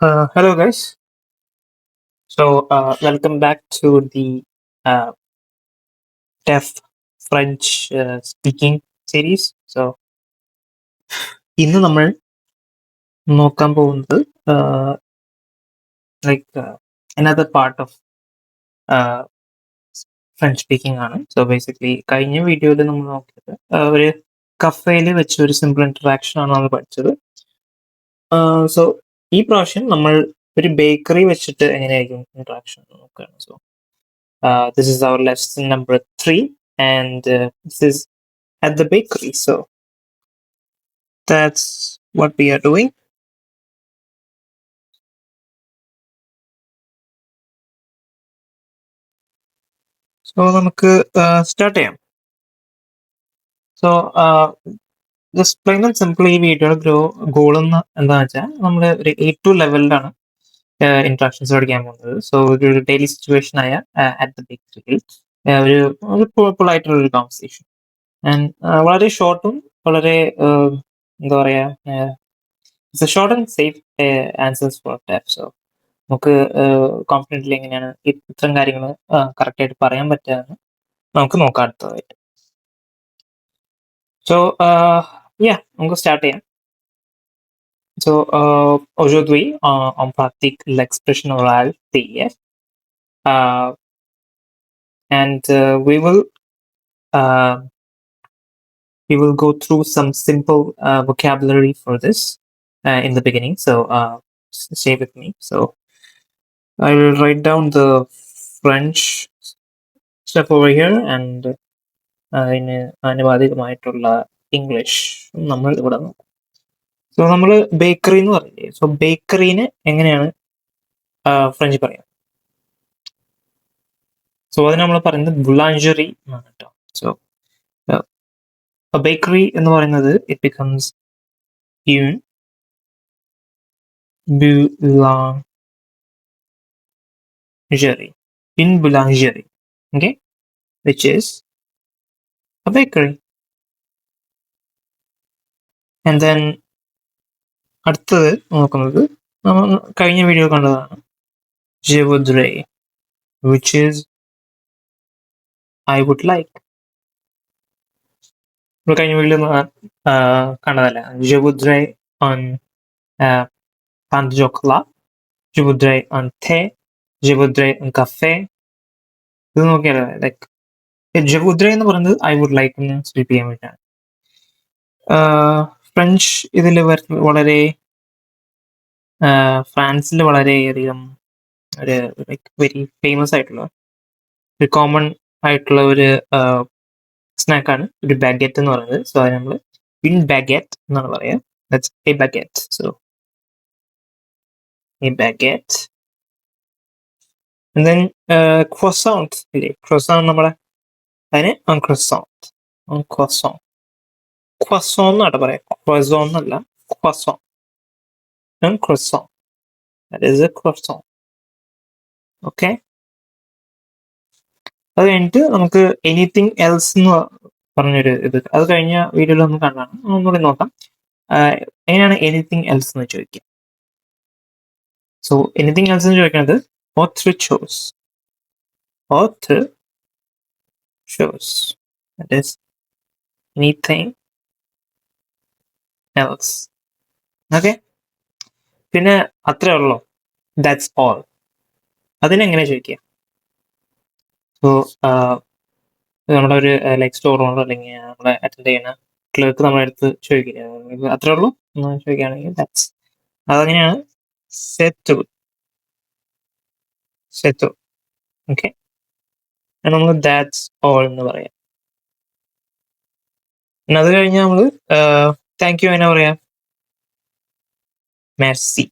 Hello, guys. Welcome back to the uh, Deaf French speaking series. ഇന്ന് നമ്മൾ നോക്കാൻ പോകുന്നത് like another part of French speaking ആണ്. So basically കഴിഞ്ഞ വീഡിയോയിൽ നമ്മൾ നോക്കിയത് ഒരു കഫേയിൽ വെച്ച് ഒരു സിമ്പിൾ ഇന്ററാക്ഷൻ ആണ് നമ്മൾ പഠിച്ചത്. സോ ഈ പ്രാവശ്യം നമ്മൾ ഒരു ബേക്കറി വെച്ചിട്ട് എങ്ങനെയായിരിക്കും ഇന്ററാക്ഷൻ നോക്കുകയാണ്. This is our lesson number 3, and this is at the bakery. So that's what we are doing. So നമുക്ക് സ്റ്റാർട്ട് ചെയ്യാം. So just plain and simple ഈ വീഡിയോയുടെ ഗോൾ എന്താണെന്ന് വെച്ചാൽ നമ്മൾ ഒരു A2 ലെവലിലാണ് ഇന്ററാക്ഷൻസ് പഠിക്കാൻ പോകുന്നത്. സോ ഒരു ഡെയിലി സിറ്റുവേഷൻ ആയ അറ്റ് ദ ബേക്കറിയിൽ ഒരു പൊളൈറ്റുള്ള ഒരു കോൺവെർസേഷൻ ആൻഡ് വളരെ ഷോർട്ടും വളരെ എന്താ പറയുക short and safe answers four tap. So നമുക്ക് കോൺഫിഡൻ്റ്ലി എങ്ങനെയാണ് ഇത്തരം കാര്യങ്ങൾ കറക്റ്റായിട്ട് പറയാൻ പറ്റുകയെന്ന് നമുക്ക് നോക്കാം അടുത്തതായിട്ട്. സോ നമുക്ക് സ്റ്റാർട്ട് ചെയ്യാം. So aujourd'hui on pratique l'expression orale TF, and we will go through some simple vocabulary for this in the beginning. So stay with me. So I will write down the French stuff over here, and അതിന് ആനുപാതികമായിട്ടുള്ള English നമ്മൾ ഇവിടെ നോക്കും. So നമ്മൾ bakery എന്ന് പറഞ്ഞില്ലേ, so ബേക്കറീനെ എങ്ങനെയാണ് French പറയാം? So അതിന് നമ്മൾ പറയുന്നത് ബുലാഞ്ചറി എന്നാണ് കേട്ടോ. സോ ബേക്കറി എന്ന് പറയുന്നത് it becomes une boulangerie, une boulangerie, okay, which is a bakery. And then അടുത്തത് നോക്കുന്നത് നമ്മൾ കഴിഞ്ഞ വീഡിയോ കണ്ടതാണ് je voudrais, which is I would like. നമ്മൾ കഴിഞ്ഞ video കണ്ടതല്ല. je voudrais un pain de chocolat, je voudrais un thé, je voudrais un café. ഇത് നോക്കിയാലോ, like je voudrais എന്ന് പറയുന്നത് I would like എന്ന് സ്പീക്ക് ചെയ്യാൻ വേണ്ടിയിട്ടാണ്. ഫ്രഞ്ച് ഇതിൽ വളരെ ഫ്രാൻസിൽ വളരെയധികം ഒരു ലൈക്ക് വെരി ഫേമസ് ആയിട്ടുള്ള ഒരു കോമൺ ആയിട്ടുള്ള ഒരു സ്നാക്കാണ് ഒരു ബാഗറ്റ് എന്ന് പറയുന്നത്. സോ അത് നമ്മൾ ഇൻ ബാഗറ്റ് എന്നാണ് പറയുക. That's a baguette. So a baguette. And then croissant ഇല്ലേ, ക്രോissant നമ്മുടെ അതിന് un croissant, un croissant, croissant എന്നാട്ടോ പറയാം, croissant എന്നല്ല, croissant, un croissant, that is a croissant. Okay, അത് കഴിഞ്ഞിട്ട് നമുക്ക് എനിത്തിങ് എൽസ് എന്ന് പറഞ്ഞൊരു ഇത്, അത് കഴിഞ്ഞ വീഡിയോയിൽ നമ്മൾ കണ്ടാണ്, ഒന്നുകൂടി നോക്കാം എങ്ങനെയാണ് എനിത്തിങ് എൽസ് എന്ന് ചോദിക്കുക. സോ എനിത്തിങ് എൽസ് എന്ന് ചോദിക്കുന്നത് autre chose, autre chose, that is anything else. Okay, പിന്നെ അത്രേ ഉള്ളൂ, ദാറ്റ്സ് ഓൾ. അതിനെങ്ങനെ ചോദിക്കുക? സോ നമ്മുടെ ഒരു ലൈക്ക് സ്റ്റോർ ഓണർ അല്ലെങ്കിൽ നമ്മളെ അറ്റൻഡ് ചെയ്യുന്ന ക്ലർക്ക് നമ്മുടെ അടുത്ത് ചോദിക്കുക അത്രേ ഉള്ളൂ എന്ന് ചോദിക്കുകയാണെങ്കിൽ ദാറ്റ്സ്, അതങ്ങനെയാണ് സെറ്റ് സെറ്റ്. ഓക്കെ, നമ്മൾ ദാറ്റ്സ് ഓൾ എന്ന് പറയാം. പിന്നെ അത് കഴിഞ്ഞാൽ നമ്മൾ താങ്ക് യു എന്നാ പറയാം? Mercy,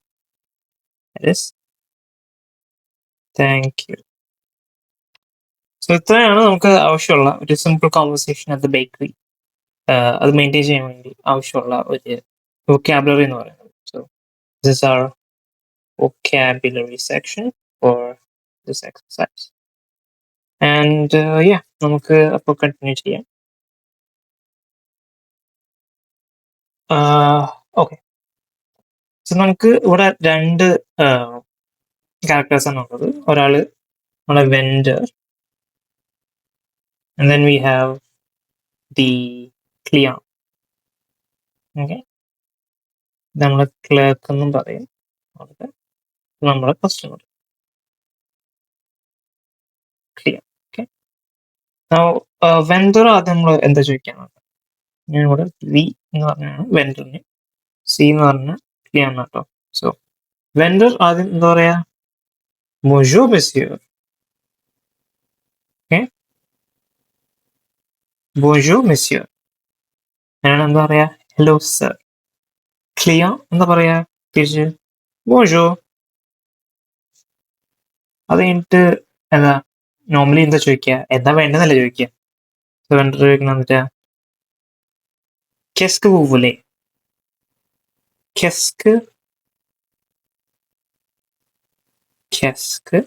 thank you. സോ ഇത്രയാണ് നമുക്ക് ആവശ്യമുള്ള ഒരു simple conversation at the bakery അത് മെയിൻറ്റെയിൻ ചെയ്യാൻ വേണ്ടി ആവശ്യമുള്ള ഒരു വൊക്കാബുലറി എന്ന് പറയുന്നത്. So this are vocabulary section for this exercise. And നമുക്ക് അപ്പോൾ കണ്ടിന്യൂ ചെയ്യാം. ഓക്കെ, സോ നമുക്ക് ഇവിടെ രണ്ട് ക്യാരക്ടേഴ്സ് ആണ് ഉള്ളത്. ഒരാള് നമ്മളെ vendor, and then we have the client. Okay, നമ്മളെ ക്ലർക്ക് എന്നും പറയും. നമ്മുടെ കസ്റ്റമർ ക്ലിയർ. ഓക്കെ, വെൻഡർ ആദ്യം നമ്മൾ എന്താ ചോദിക്കാനാണ്. ഞാൻ ഇവിടെ വി എന്ന് പറഞ്ഞാണ് വെൻഡറിന്, സി എന്ന് പറഞ്ഞ ക്ലിയർ കേട്ടോ. സോ വെൻഡർ ആദ്യം എന്താ പറയാ, ബോൺജൂർ monsieur. ഓക്കെ, ബോൺജൂർ monsieur. ഞാൻ എന്താ പറയാ, ഹലോ സർ. ക്ലിയർ എന്താ പറയാ തിരിച്ച്, ബോൺജൂർ. അത് കഴിഞ്ഞിട്ട് എന്താ നോർമലി എന്താ ചോദിക്കുക, എന്താ വേണ്ടതല്ല ചോദിക്കുക. വെൻഡർ ചോദിക്കണം എന്നിട്ടാ, qu'est-ce que vous voulez. qu'est-ce que qu'est-ce que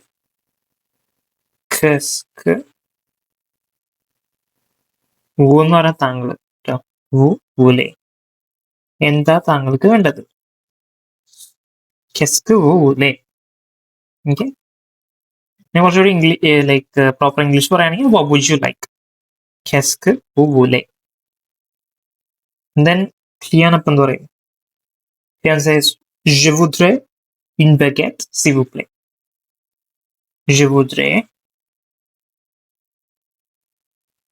qu'est-ce que vous എന്ന് പറയാൻ താങ്കൾ കേട്ടോ. vous voulez, എന്താ താങ്കൾക്ക് വേണ്ടത്. qu'est-ce que vous voulez. Okay, ഞാൻ കുറച്ചുകൂടി ലൈക്ക് പ്രോപ്പർ ഇംഗ്ലീഷ് പറയുകയാണെങ്കിൽ what would you like. qu'est-ce que vous voulez. then ക്ലിയാൻ അപ്പം എന്ത് പറയും, ക്ലിയാൻ says je voudrais une baguette s'il vous plaît. je voudrais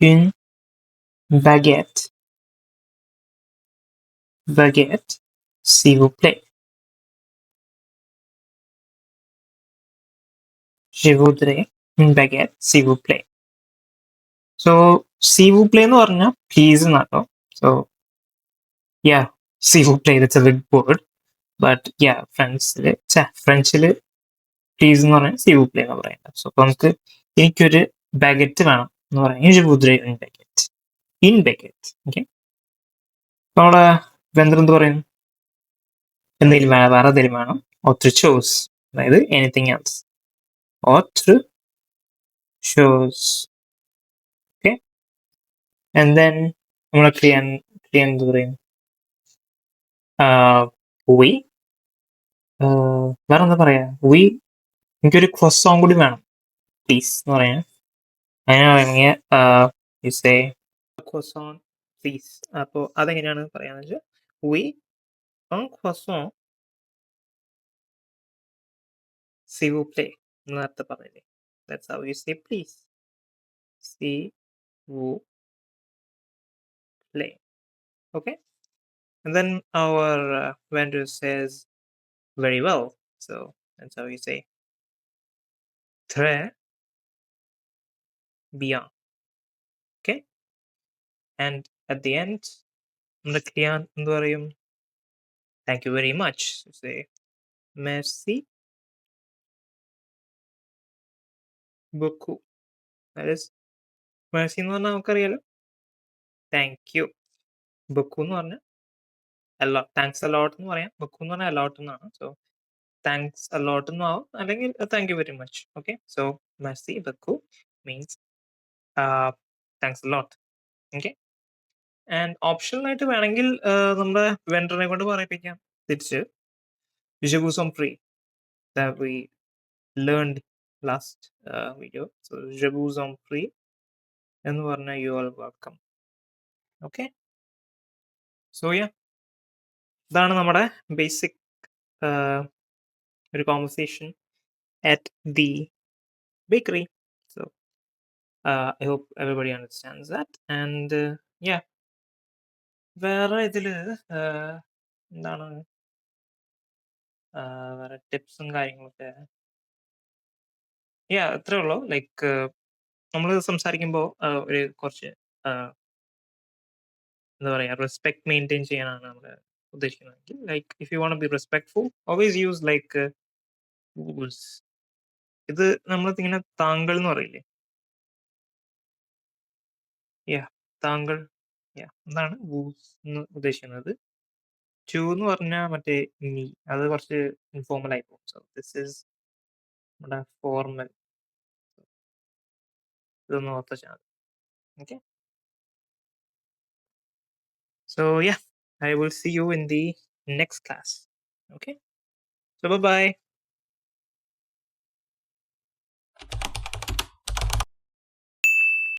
une baguette s'il vous plaît. je voudrais une baguette s'il vous plaît. So s'il vous plaît എന്ന് പറഞ്ഞാൽ please എന്നാട്ടോ. So yeah, s'il vous plaît it's a big word, but yeah ഫ്രഞ്ചില് please എന്ന് പറഞ്ഞാൽ s'il vous plaît എന്ന് പറയുന്നത്. So അപ്പൊ നമുക്ക് എനിക്കൊരു ബാഗറ്റ് വേണം എന്ന് പറയാം, je voudrais une baguette. une baguette. Okay, അപ്പൊ നമ്മളെ വെണ്ടർ എന്ത് പറയും, എന്തെങ്കിലും വേണം, വേറെ എന്തെങ്കിലും വേണം. autre chose, അതായത് anything else. autre chose. Okay, and then നമ്മളെ ക്ലിയൻ എന്ത് പറയും, oui. വേറെ എന്താ പറയാ, oui എനിക്കൊരു ക്രോissant കൂടി വേണം പ്ലീസ് എന്ന് പറയാൻ. അങ്ങനെ പറയുമെങ്കിൽ you say croissant please. അപ്പോൾ അതെങ്ങനെയാണ് പറയാന്ന് വെച്ചാൽ oui un croissant s'il vous plaît എന്ന് നേരത്തെ പറഞ്ഞില്ലേ. That's how you say please. s'il vous plaît. Okay, and then our vendor says very well. So that's how you say très bien. Okay, and at the end നമ്മുടെ ക്ലിയാൻ എന്ത് പറയും, thank you very much. So say merci beaucoup. That is merci എന്ന് പറഞ്ഞാൽ നമുക്കറിയാലോ thank you. ബക്കു എന്ന് പറഞ്ഞാൽ thanks a lot എന്ന് പറയാം. ബക്കു എന്ന് പറഞ്ഞാൽ അലോട്ട് എന്നാണ്. സോ താങ്ക്സ് അലോട്ട് എന്നും ആവും, അല്ലെങ്കിൽ thank you very much. Okay, so മെർസി ബക്കു means thanks a lot. Okay, and optional ആയിട്ട് വേണമെങ്കിൽ നമ്മുടെ വെണ്ടറിനെ കൊണ്ട് പറയിപ്പിക്കാം തിരിച്ച് je vous en prie that we learned last video. So je vous en prie എന്ന് പറഞ്ഞാൽ you are welcome. Okay, so യാ, ഇതാണ് നമ്മുടെ ബേസിക് ഒരു conversation at the bakery. So I hope everybody understands that. And yeah, വേറെ ഇതില് എന്താണ് വേറെ ടിപ്സും കാര്യങ്ങളൊക്കെ യാ അത്രേ ഉള്ളൂ. ലൈക്ക് നമ്മൾ സംസാരിക്കുമ്പോൾ ഒരു കുറച്ച് എന്താ പറയാ റെസ്പെക്ട് മെയിൻറ്റെയിൻ ചെയ്യാനാണ് നമ്മൾ ഉദ്ദേശിക്കുന്നത്. Like if you want B respectful always use like wools. ഇത് നമ്മൾ ഇങ്ങനെ താങ്കൾ എന്ന് പറയില്ലേ, യാ താങ്കൾ, യാ എന്താണ് വൂൾസ് എന്ന് ഉദ്ദേശിക്കുന്നത്. ടു എന്ന് പറഞ്ഞാൽ മറ്റേ നീ, അത് കുറച്ച് ഇൻഫോർമൽ ആയി പോകും. സോ ദിസ് ഈസ് നമ്മുടെ ഫോർമൽ. ഇതൊന്ന് ഓർത്ത് വെച്ചാൽ മതി. Okay, so yeah, I will see you in the next class. Okay. So by.